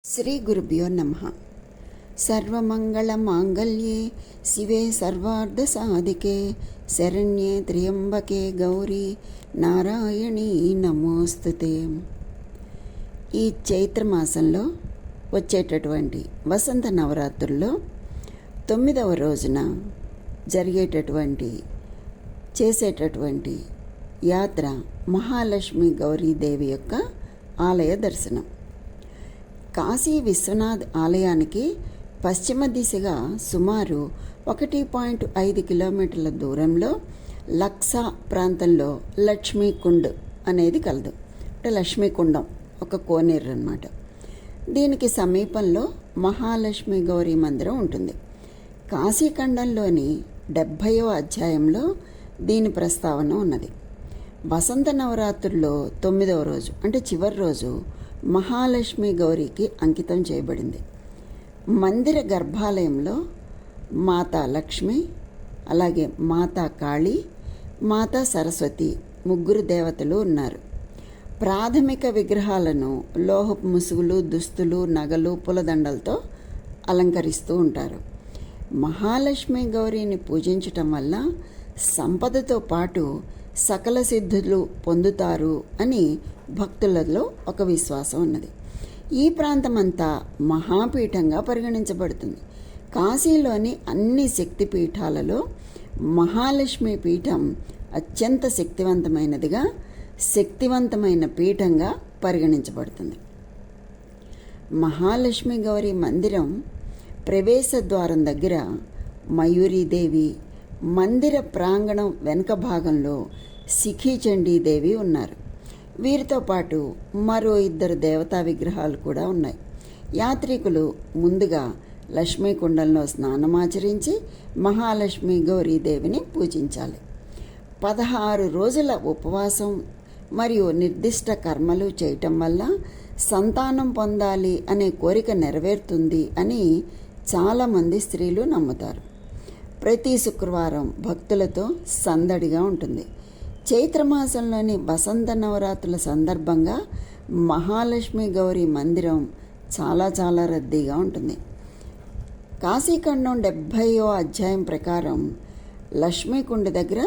శ్రీ గురుభ్యో నమః. సర్వమంగళమాంగళ్యే శివే సర్వార్ధసాధికే శరణ్యే త్ర్యంబకే గౌరీ నారాయణీ నమోస్తుతే. ఈ చైత్రమాసంలో వచ్చేటటువంటి వసంత నవరాత్రుల్లో 9వ రోజున చేసేటటువంటి యాత్ర మహాలక్ష్మి గౌరీదేవి యొక్క ఆలయ దర్శనం. కాశీ విశ్వనాథ్ ఆలయానికి పశ్చిమ దిశగా సుమారు 1.5 కిలోమీటర్ల దూరంలో లక్సా ప్రాంతంలో లక్ష్మీకుండ్ అనేది కలదు. అంటే లక్ష్మీకుండం ఒక కోనేరు అన్నమాట. దీనికి సమీపంలో మహాలక్ష్మి గౌరీ మందిరం ఉంటుంది. కాశీఖండంలోని 70వ అధ్యాయంలో దీని ప్రస్తావన ఉన్నది. వసంత నవరాత్రుల్లో 9వ రోజు అంటే చివరి రోజు మహాలక్ష్మి గౌరికి అంకితం చేయబడింది. మందిర గర్భాలయంలో మాతా లక్ష్మి, అలాగే మాతా కాళీ, మాతా సరస్వతి ముగ్గురు దేవతలు ఉన్నారు. ప్రాథమిక విగ్రహాలను లోహపు ముసుగులు, దుస్తులు, నగలు, పూలదండలతో అలంకరిస్తూ ఉంటారు. మహాలక్ష్మి గౌరీని పూజించటం వల్ల సంపదతో పాటు సకల సిద్ధులు పొందుతారు అని భక్తులలో ఒక విశ్వాసం ఉన్నది. ఈ ప్రాంతమంతా మహాపీఠంగా పరిగణించబడుతుంది. కాశీలోని అన్ని శక్తిపీఠాలలో మహాలక్ష్మి పీఠం అత్యంత శక్తివంతమైన పీఠంగా పరిగణించబడుతుంది. మహాలక్ష్మి గౌరీ మందిరం ప్రవేశ ద్వారం దగ్గర మయూరీదేవి, మందిర ప్రాంగణం వెనుక భాగంలో శిఖీచండీదేవి ఉన్నారు. వీరితో పాటు మరో 2 దేవతా విగ్రహాలు కూడా ఉన్నాయి. యాత్రికులు ముందుగా లక్ష్మీకుండంలో స్నానమాచరించి మహాలక్ష్మి గౌరీదేవిని పూజించాలి. 16 రోజుల ఉపవాసం మరియు నిర్దిష్ట కర్మలు చేయటం వల్ల సంతానం పొందాలి అనే కోరిక నెరవేరుతుంది అని చాలామంది స్త్రీలు నమ్ముతారు. ప్రతి శుక్రవారం భక్తులతో సందడిగా ఉంటుంది. చైత్రమాసంలోని వసంత నవరాత్రుల సందర్భంగా మహాలక్ష్మి గౌరీ మందిరం చాలా రద్దీగా ఉంటుంది. కాశీఖండం 70వ అధ్యాయం ప్రకారం లక్ష్మీకుండ దగ్గర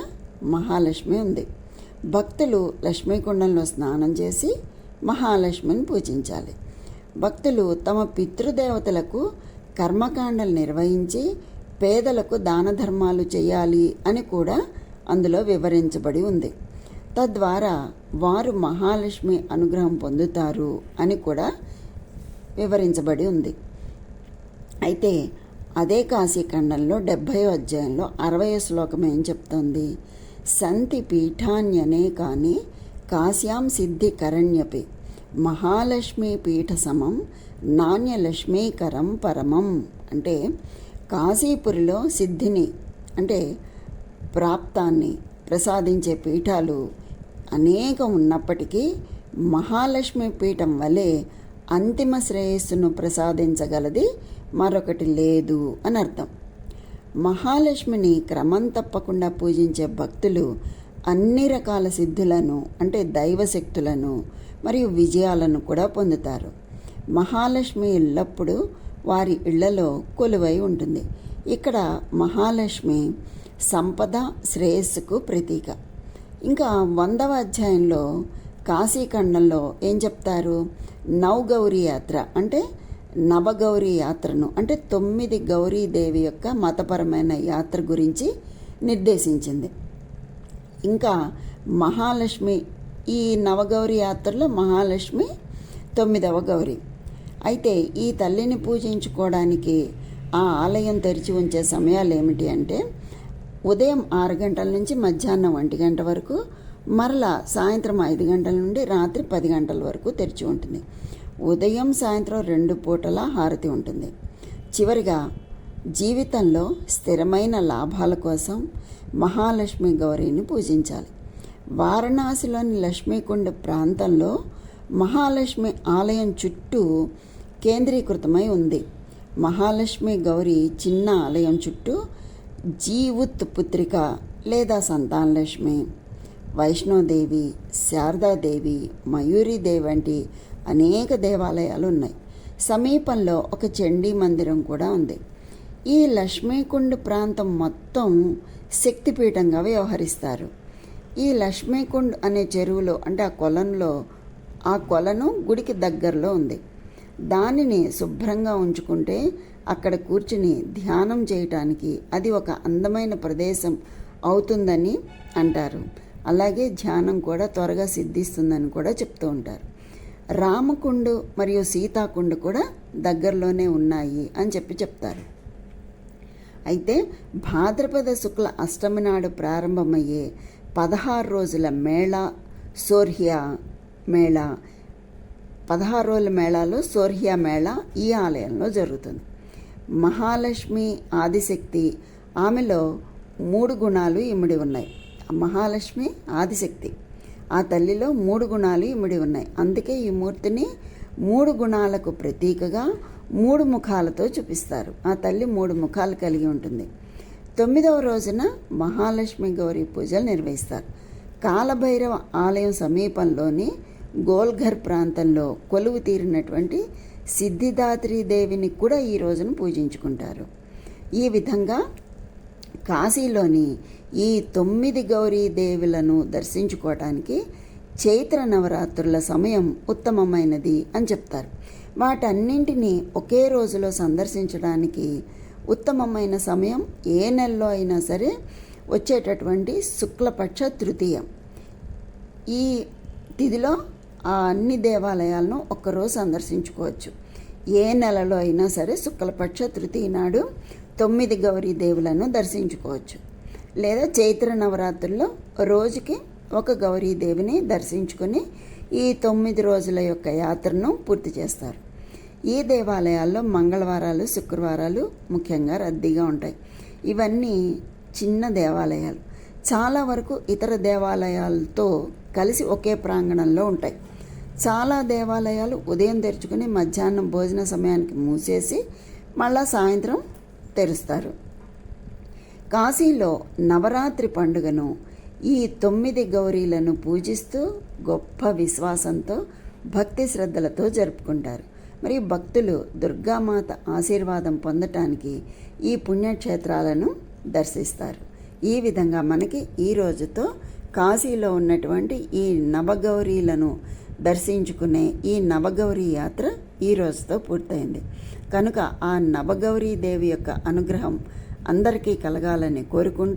మహాలక్ష్మి ఉంది. భక్తులు లక్ష్మీకుండంలో స్నానం చేసి మహాలక్ష్మిని పూజించాలి. భక్తులు తమ పితృదేవతలకు కర్మకాండలు నిర్వహించి పేదలకు దాన ధర్మాలు చేయాలి అని కూడా అందులో వివరించబడి ఉంది. తద్వారా వారు మహాలక్ష్మి అనుగ్రహం పొందుతారు అని కూడా వివరించబడి ఉంది. అయితే అదే కాశీఖండంలో 70వ అధ్యాయంలో 60వ శ్లోకం ఏం చెప్తోంది? సంతి పీఠాన్యనేకాని కాశ్యాం సిద్ధి కరణ్యపి మహాలక్ష్మి పీఠ సమం నాణ్యలక్ష్మీకరం పరమం. అంటే కాశీపురిలో సిద్ధిని అంటే ప్రాప్తాన్ని ప్రసాదించే పీఠాలు అనేకం ఉన్నప్పటికీ మహాలక్ష్మి పీఠం వలె అంతిమ శ్రేయస్సును ప్రసాదించగలది మరొకటి లేదు అని అర్థం. మహాలక్ష్మిని క్రమం తప్పకుండా పూజించే భక్తులు అన్ని రకాల సిద్ధులను అంటే దైవశక్తులను మరియు విజయాలను కూడా పొందుతారు. మహాలక్ష్మి ఎల్లప్పుడూ వారి ఇళ్లలో కొలువై ఉంటుంది. ఇక్కడ మహాలక్ష్మి సంపద శ్రేయస్సుకు ప్రతీక. ఇంకా 100వ అధ్యాయంలో కాశీఖండంలో ఏం చెప్తారు? నవగౌరీ యాత్ర అంటే నవగౌరీ యాత్రను అంటే 9 గౌరీదేవి యొక్క మతపరమైన యాత్ర గురించి నిర్దేశించింది. ఇంకా మహాలక్ష్మి ఈ నవగౌరీ యాత్రలో మహాలక్ష్మి 9వ గౌరీ. అయితే ఈ తల్లిని పూజించుకోవడానికి ఆ ఆలయం తెరిచి ఉంచే సమయాలు ఏమిటి అంటే ఉదయం 6 గంటల నుంచి మధ్యాహ్నం 1 గంట వరకు, మరలా సాయంత్రం 5 గంటల నుండి రాత్రి 10 గంటల వరకు తెరిచి ఉంటుంది. ఉదయం సాయంత్రం 2 పూటల హారతి ఉంటుంది. చివరిగా జీవితంలో స్థిరమైన లాభాల కోసం మహాలక్ష్మి గౌరీని పూజించాలి. వారణాసిలోని లక్ష్మీకుండ ప్రాంతంలో మహాలక్ష్మి ఆలయం చుట్టూ కేంద్రీకృతమై ఉంది. మహాలక్ష్మి గౌరీ చిన్న ఆలయం చుట్టూ జీవుత్ పుత్రిక లేదా సంతానలక్ష్మి, వైష్ణోదేవి, శారదాదేవి, మయూరీదేవి వంటి అనేక దేవాలయాలు ఉన్నాయి. సమీపంలో ఒక చండీ మందిరం కూడా ఉంది. ఈ లక్ష్మీకుండ్ ప్రాంతం మొత్తం శక్తిపీఠంగా వ్యవహరిస్తారు. ఈ లక్ష్మీకుండ్ అనే చెరువులో అంటే ఆ కొలను గుడికి దగ్గరలో ఉంది. దానిని శుభ్రంగా ఉంచుకుంటే అక్కడ కూర్చుని ధ్యానం చేయటానికి అది ఒక అందమైన ప్రదేశం అవుతుందని అంటారు. అలాగే ధ్యానం కూడా త్వరగా సిద్ధిస్తుందని కూడా చెప్తూ ఉంటారు. రామకుండు మరియు సీతాకుండు కూడా దగ్గరలోనే ఉన్నాయి అని చెప్తారు. అయితే భాద్రపద శుక్ల అష్టమి నాడు ప్రారంభమయ్యే 16 రోజుల మేళా సోర్హియా మేళా 16 రోజుల మేళాలో సోర్హియా మేళా ఈ ఆలయంలో జరుగుతుంది. మహాలక్ష్మి ఆదిశక్తి, ఆమెలో 3 గుణాలు ఇమిడి ఉన్నాయి. మహాలక్ష్మి ఆదిశక్తి, ఆ తల్లిలో 3 గుణాలు ఇమిడి ఉన్నాయి. అందుకే ఈ మూర్తిని 3 గుణాలకు ప్రతీకగా 3 ముఖాలతో చూపిస్తారు. ఆ తల్లి 3 ముఖాలు కలిగి ఉంటుంది. 9వ రోజున మహాలక్ష్మి గౌరీ పూజలు నిర్వహిస్తారు. కాలభైరవ ఆలయం సమీపంలోని గోల్ఘర్ ప్రాంతంలో కొలువు తీరినటువంటి సిద్ధిదాత్రి దేవిని కూడా ఈ రోజున పూజించుకుంటారు. ఈ విధంగా కాశీలోని ఈ 9 గౌరీ దేవులను దర్శించుకోవటానికి చైత్ర నవరాత్రుల సమయం ఉత్తమమైనది అని చెప్తారు. వాటన్నింటినీ ఒకే రోజులో సందర్శించడానికి ఉత్తమమైన సమయం ఏ నెలలో అయినా సరే వచ్చేటటువంటి శుక్లపక్ష తృతీయం. ఈ తిథిలో ఆ అన్ని దేవాలయాలను ఒక్కరోజు సందర్శించుకోవచ్చు. ఏ నెలలో అయినా సరే శుక్లపక్ష తృతీయ నాడు 9 గౌరీ దేవులను దర్శించుకోవచ్చు. లేదా చైత్ర నవరాత్రుల్లో రోజుకి ఒక గౌరీదేవిని దర్శించుకొని ఈ 9 రోజుల యొక్క యాత్రను పూర్తి చేస్తారు. ఈ దేవాలయాల్లో మంగళవారాలు, శుక్రవారాలు ముఖ్యంగా రద్దీగా ఉంటాయి. ఇవన్నీ చిన్న దేవాలయాలు, చాలా వరకు ఇతర దేవాలయాలతో కలిసి ఒకే ప్రాంగణంలో ఉంటాయి. చాలా దేవాలయాలు ఉదయం తెరుచుకుని మధ్యాహ్నం భోజన సమయానికి మూసేసి మళ్ళా సాయంత్రం తెరుస్తారు. కాశీలో నవరాత్రి పండుగను ఈ 9 గౌరీలను పూజిస్తూ గొప్ప విశ్వాసంతో భక్తి శ్రద్ధలతో జరుపుకుంటారు. మరి భక్తులు దుర్గామాత ఆశీర్వాదం పొందటానికి ఈ పుణ్యక్షేత్రాలను దర్శిస్తారు. ఈ విధంగా మనకి ఈ రోజుతో కాశీలో ఉన్నటువంటి ఈ నవగౌరీలను దర్శించుకునే ఈ నవగౌరీ యాత్ర ఈ రోజుతో పూర్తయింది. కనుక ఆ నవగౌరీ దేవి యొక్క అనుగ్రహం అందరికీ కలగాలని కోరుకుంటూ